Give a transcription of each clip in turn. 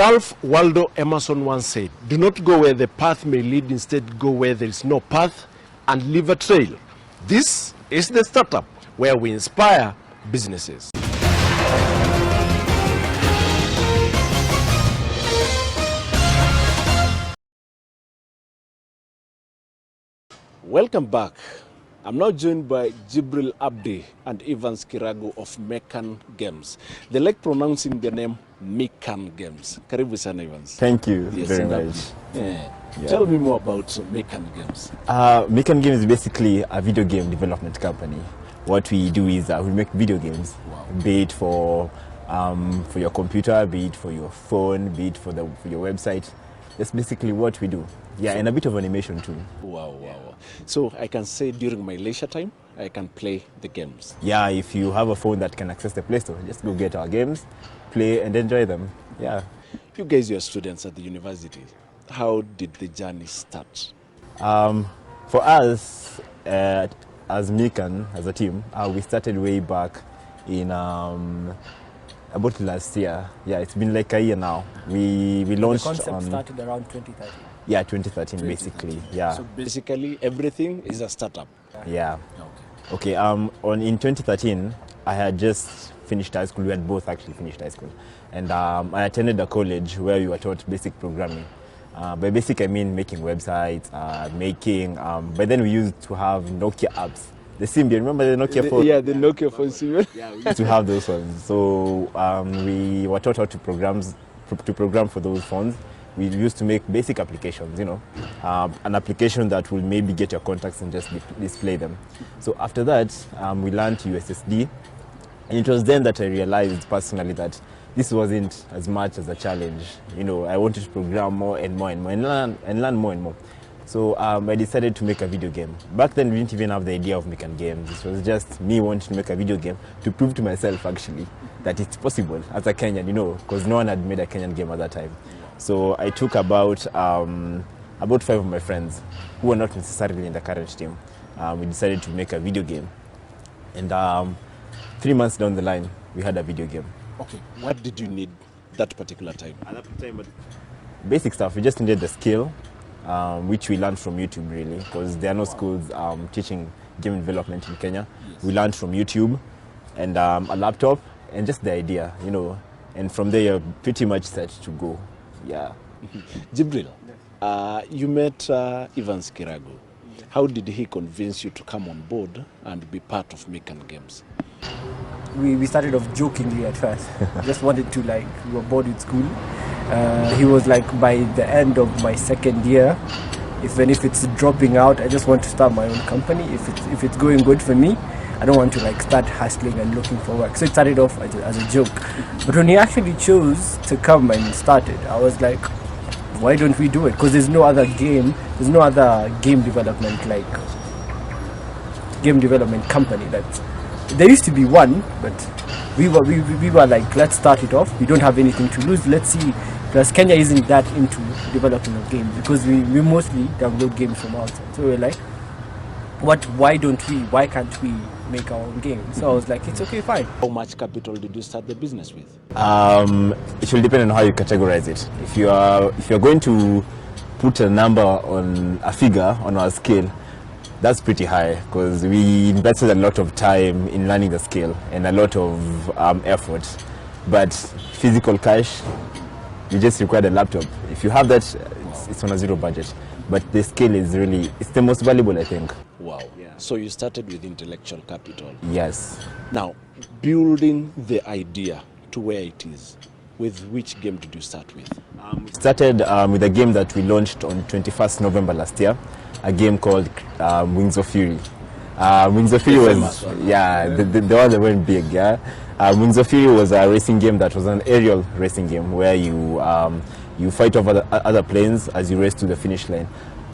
Ralph Waldo Emerson once said, "Do not go where the path may lead, instead go where there is no path and leave a trail." This is the startup where we inspire businesses. Welcome back. I'm now joined by Jibril Abdi and Evans Kirago of Mekan Games. They like pronouncing their name Mekan Games. Karibu sana, Evans. Thank you very much. Tell me more about Mekan Games. Mekan Games is basically a video game development company. What we do is we make video games, be it for your computer, be it for your phone, be it for your website. That's basically what we do. Yeah, and a bit of animation too. Wow. So I can say during my leisure time, I can play the games. Yeah, if you have a phone that can access the Play Store, just go get our games, play and enjoy them. Yeah. You guys are students at the university. How did the journey start? For us, as Mekan, as a team, we started way back in about last year. Yeah, it's been like a year now. We launched. The concept started around 2013. Yeah, 2013 basically. Yeah. So basically everything is a startup. Yeah. Okay. In 2013, I had just finished high school. We had both actually finished high school, and I attended a college where we were taught basic programming. By basic, I mean making websites, but then we used to have Nokia apps. The Symbian, remember the Nokia phone? Yeah, the Nokia phone Symbian. Yeah, we used to have those ones. So we were taught how to program for those phones. We used to make basic applications, an application that will maybe get your contacts and just display them. So after that, we learned USSD, and it was then that I realized personally that this wasn't as much as a challenge. I wanted to program more and more and learn more and more. So I decided to make a video game. Back then, we didn't even have the idea of Mekan Games. This was just me wanting to make a video game to prove to myself, actually, that it's possible as a Kenyan, because no one had made a Kenyan game at that time. So I took about 5 of my friends who were not necessarily in the current team. We decided to make a video game. And 3 months down the line, we had a video game. Okay, what did you need that particular time? At that time, basic stuff. We just needed the skill, which we learned from YouTube, really, because there are no schools teaching game development in Kenya. Yes. We learned from YouTube and a laptop and just the idea, and from there you're pretty much set to go. Yeah. Jibril, you met Evans Kirago. How did he convince you to come on board and be part of Mekan Games? We started off jokingly at first. Just wanted to, we were bored with school. He was like, by the end of my second year, even if it's dropping out, I just want to start my own company. If it's going good for me, I don't want to start hustling and looking for work. So it started off as a joke. But when he actually chose to come and started, I was like, why don't we do it? Because there's no other game development company. There used to be one, but we were like, let's start it off. We don't have anything to lose. Let's see. Plus Kenya isn't that into developing a game because we mostly download games from outside. So we're like, why can't we make our own game? So I was like, it's okay, fine. How much capital did you start the business with? It will depend on how you categorize it. If you're going to put a number on a figure on our scale, that's pretty high because we invested a lot of time in learning the skill and a lot of effort. But physical cash, you just require a laptop. If you have that, it's on a zero budget. But the skill is it's the most valuable, I think. Wow. Yeah. So you started with intellectual capital. Yes. Now, building the idea to where it is, with which game did you start with? We started with a game that we launched on 21st November last year, a game called Wings of Fury. Wings of Fury was, the one that went big, yeah. Wings of Fury was a racing game that was an aerial racing game where you fight over other planes as you race to the finish line.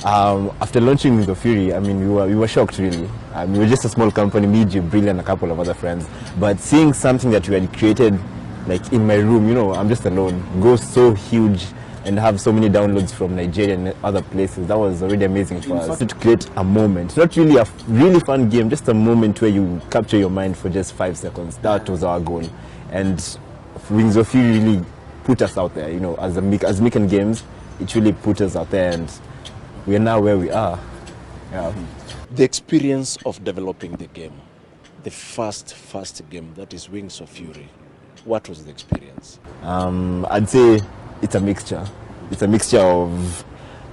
After launching Wings of Fury, we were shocked, really. We were just a small company, me, Brilliance, and a couple of other friends. But seeing something that we had created, like in my room, I'm just alone, go so huge and have so many downloads from Nigeria and other places, that was already amazing for us. To create a moment, not really a really fun game, just a moment where you capture your mind for just 5 seconds. That was our goal. And Wings of Fury really put us out there, you know, as Mekan Games, it really put us out there, and we are now where we are. Yeah. The experience of developing the game, the first game, that is Wings of Fury. What was the experience? I'd say it's a mixture. It's a mixture of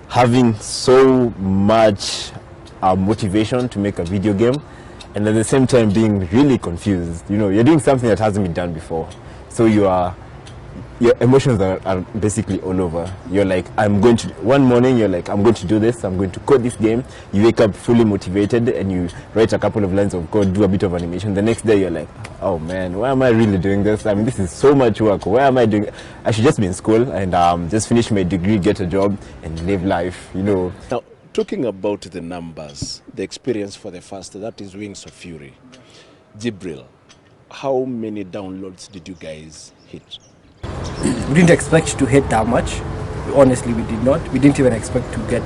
having so much motivation to make a video game, and at the same time being really confused. You know, you're doing something that hasn't been done before, so your emotions are basically all over. You're like, one morning you're like, I'm going to do this, I'm going to code this game. You wake up fully motivated and you write a couple of lines of code, do a bit of animation. The next day you're like, oh man, why am I really doing this? I mean, this is so much work. Why am I doing it? I should just be in school and just finish my degree, get a job and live life, you know. Now, talking about the numbers, the experience for the first, that is Wings of Fury. Jibril, how many downloads did you guys hit? We didn't expect to hit that much. Honestly, we did not. We didn't even expect to get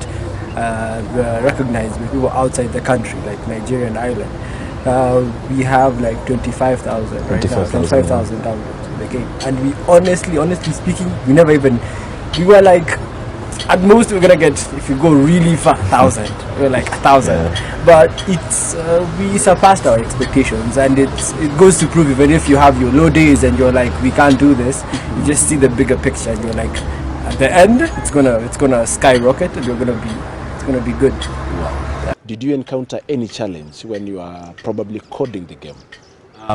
recognized with people outside the country, like Nigeria and Ireland. We have like 25,000 right now, 25,000 downloads in the game. And we honestly speaking, we were like, at most we're gonna get, if you go really far, 1,000. We're like 1,000. Yeah. But it's we surpassed our expectations, and it goes to prove, even if you have your low days and you're like, we can't do this, you just see the bigger picture and you're like, at the end it's gonna skyrocket and it's gonna be good. Wow. Did you encounter any challenge when you are probably coding the game?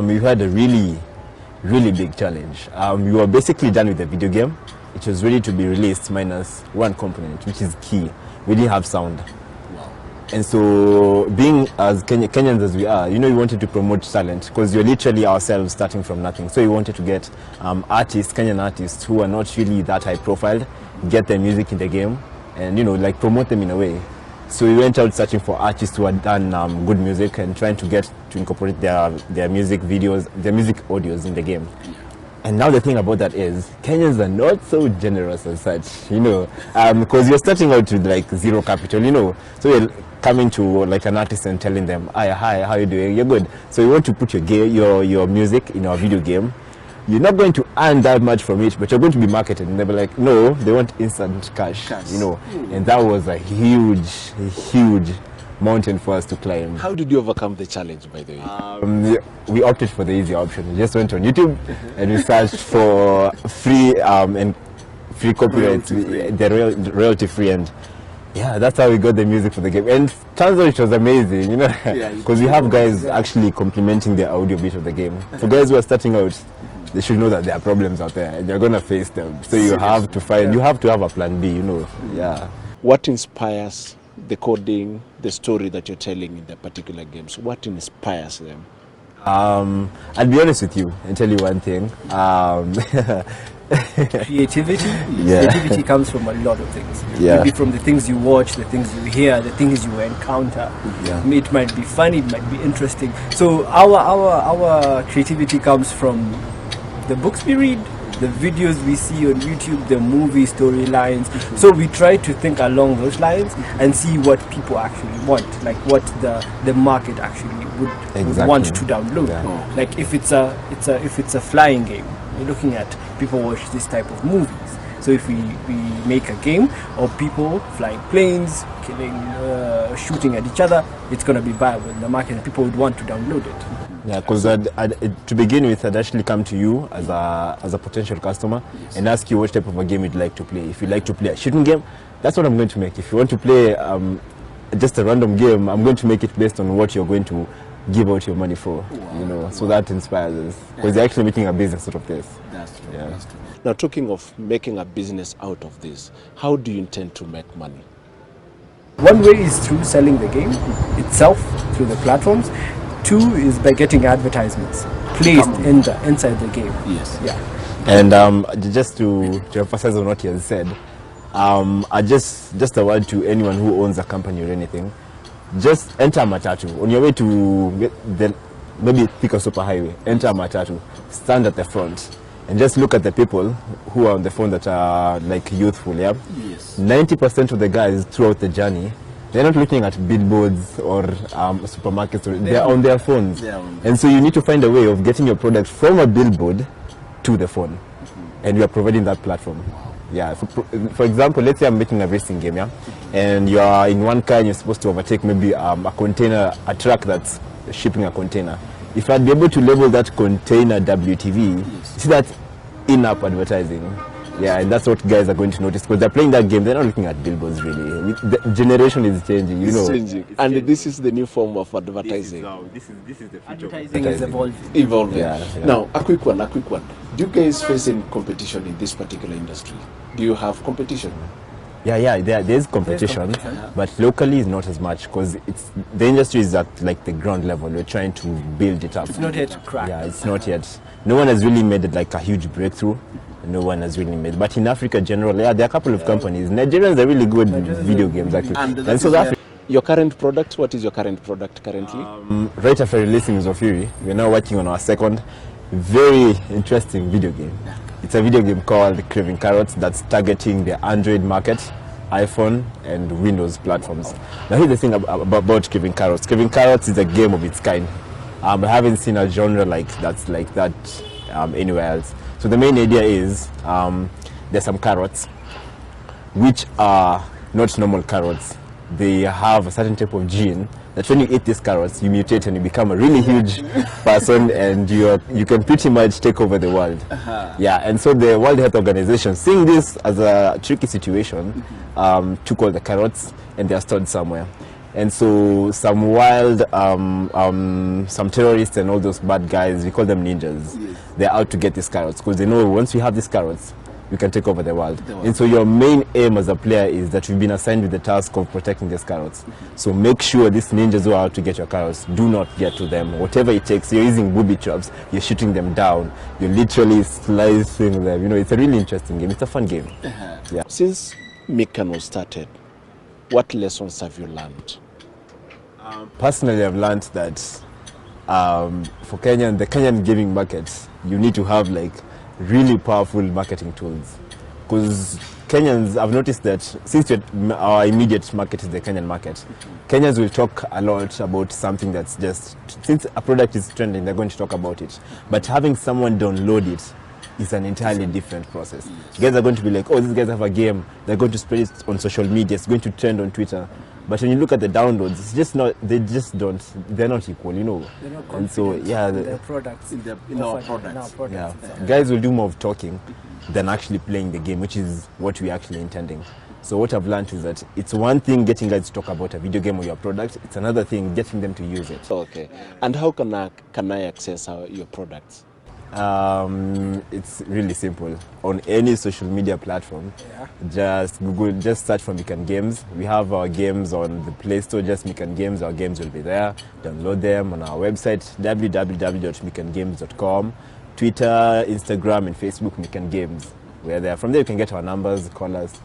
We had a really big challenge. We were basically done with the video game. It was ready to be released minus one component, which is key. We didn't have sound. Wow. And so, being as Kenyans as we are, you know, we wanted to promote talent, because you're literally ourselves starting from nothing. So we wanted to get Kenyan artists who are not really that high profile, get their music in the game, and, you know, like promote them in a way. So we went out searching for artists who had done good music and trying to get to incorporate their music videos, their music audios in the game. And now the thing about that is, Kenyans are not so generous as such, you know, because you're starting out with like zero capital, you know. So you're coming to like an artist and telling them, hi, how are you doing? You're good. So you want to put your music in our video game. You're not going to earn that much from it, but you're going to be marketed. And they'll be like, no, they want instant cash. You know. And that was a huge mountain for us to climb. How did you overcome the challenge, by the way? We opted for the easy option. We just went on YouTube and we searched for free and free copyright, the royalty free, and yeah, that's how we got the music for the game. And turns out it was amazing, you know, because we have guys actually complementing the audio bit of the game. For guys who are starting out, they should know that there are problems out there and you're gonna face them. So you have to have a plan B, you know. Yeah. What inspires the coding, the story that you're telling in the particular games? What inspires them? I'll be honest with you and tell you one thing. Creativity. Yeah. Creativity comes from a lot of things. Yeah. Maybe from the things you watch, the things you hear, the things you encounter. Yeah. It might be funny, it might be interesting. So our creativity comes from the books we read, the videos we see on YouTube, the movie storylines. So we try to think along those lines and see what people actually want, like what the market actually would want to download. Yeah. Like if it's a flying game, we're looking at people watch this type of movies. So if we make a game of people flying planes, killing, shooting at each other, it's going to be viable in the market and people would want to download it. Yeah, because to begin with, I'd actually come to you as a potential customer and ask you what type of a game you'd like to play. If you'd like to play a shooting game, that's what I'm going to make. If you want to play just a random game, I'm going to make it based on what you're going to give out your money for. Wow. You know, so that inspires us, because they're actually making a business out of this. That's true. Yeah. That's true. Now, talking of making a business out of this, how do you intend to make money? One way is through selling the game itself through the platforms. Two is by getting advertisements placed inside the game. Yes. Yeah. And just to emphasize on what he has said, just a word to anyone who owns a company or anything. Just enter a matatu. On your way to maybe pick a super highway, enter a matatu, stand at the front, and just look at the people who are on the phone that are like youthful, yeah? Yes. 90% of the guys throughout the journey, they're not looking at billboards or supermarkets, they're on their phones. And so you need to find a way of getting your product from a billboard to the phone. and we are providing that platform. Yeah, for example, let's say I'm making a racing game, yeah, and you are in one car and you're supposed to overtake maybe a container, a truck that's shipping a container. If I'd be able to label that container WTV, see that in-app advertising. Yeah, and that's what guys are going to notice because they're playing that game. They're not looking at billboards really. The generation is changing, you know. Changing. And this is the new form of advertising. This is the future. Advertising is evolving. Evolving. Yeah. Now, a quick one. Do you guys face any competition in this particular industry? Do you have competition? Yeah, there's competition, but locally is not as much because the industry is at like the ground level. We're trying to build it up. It's not yet cracked. Yeah, it's not yet. No one has really made it like a huge breakthrough. No one has really made. But in Africa generally, there are a couple of companies. Nigerians are really good with video games actually. And South Africa. Your current product, what is your current product currently? Right after releasing Zofiri, we're now working on our second very interesting video game. It's a video game called Craving Carrots that's targeting the Android market, iPhone and Windows platforms. Now here's the thing about Craving Carrots. Craving Carrots is a game of its kind. I haven't seen a genre like that anywhere else. So the main idea is there's some carrots which are not normal carrots. They have a certain type of gene that when you eat these carrots, you mutate and you become a really huge person, and you can pretty much take over the world. Yeah, and so the World Health Organization, seeing this as a tricky situation, took all the carrots and they are stored somewhere. And so some wild, some terrorists and all those bad guys, we call them ninjas, they're out to get these carrots because they know once we have these carrots, we can take over the world. And so your main aim as a player is that you've been assigned with the task of protecting these carrots. So make sure these ninjas who are out to get your carrots do not get to them. Whatever it takes, you're using booby traps, you're shooting them down, you're literally slicing them. You know, it's a really interesting game. It's a fun game. Yeah. Since Mekan was started, what lessons have you learned? Personally, I've learned that for the Kenyan gaming market, you need to have like really powerful marketing tools. Because Kenyans, I've noticed that since our immediate market is the Kenyan market, Kenyans will talk a lot about something that's just, since a product is trending, they're going to talk about it. But having someone download it is an entirely different process. Guys are going to be like, oh, these guys have a game, they're going to spread it on social media, it's going to trend on Twitter. But when you look at the downloads, it's just not, they're not equal, you know. They're not and so, yeah. their products. In our products. Yeah. Guys will do more of talking than actually playing the game, which is what we're actually intending. So what I've learned is that it's one thing getting guys to talk about a video game or your product, it's another thing getting them to use it. Okay. And how can I access your products? It's really simple. On any social media platform, just search for Mekan Games. We have our games on the Play Store, just Mekan Games. Our games will be there. Download them on our website, www.mekangames.com. Twitter, Instagram, and Facebook, Mekan Games. We're there. From there, you can get our numbers, call us.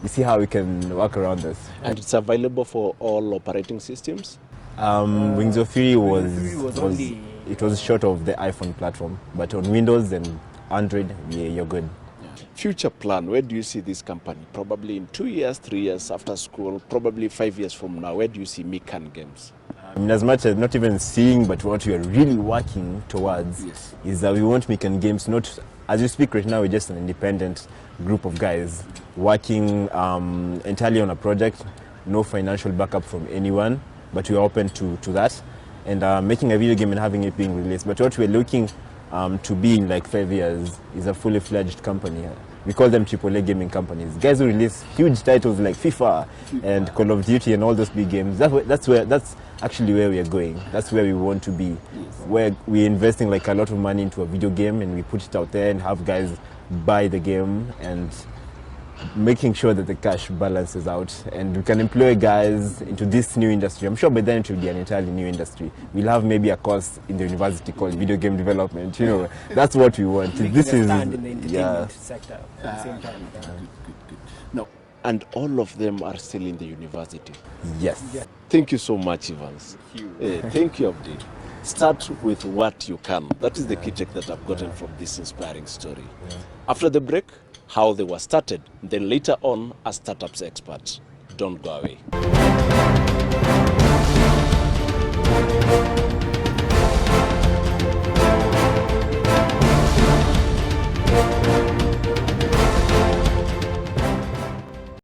You see how we can work around this. And it's available for all operating systems? Wings of Fury was short of the iPhone platform, but on Windows and Android, you're good. Future plan, where do you see this company? Probably in 2 years, 3 years after school, probably 5 years from now, where do you see Mekan Games? As much as not even seeing, but what we are really working towards is that we want Mekan Games, not, as we speak right now, we're just an independent group of guys working entirely on a project, no financial backup from anyone, but we're open to that. And making a video game and having it being released. But what we're looking to be in like 5 years is a fully fledged company. We call them AAA gaming companies. Guys who release huge titles like FIFA and Call of Duty and all those big games. That's actually where we are going. That's where we want to be. Where we're investing like a lot of money into a video game and we put it out there and have guys buy the game and making sure that the cash balances out and we can employ guys into this new industry. I'm sure by then it will be an entirely new industry. We'll have maybe a course in the university called video game development. You know, that's what we want. This is in the entertainment sector at the same time. Good. No, and all of them are still in the university. Yes. Yeah. Thank you so much, Evans. Thank you, Abdi. Start with what you can. That is the key take that I've gotten from this inspiring story. After the break, how they were started, then later on as startups experts. Don't go away.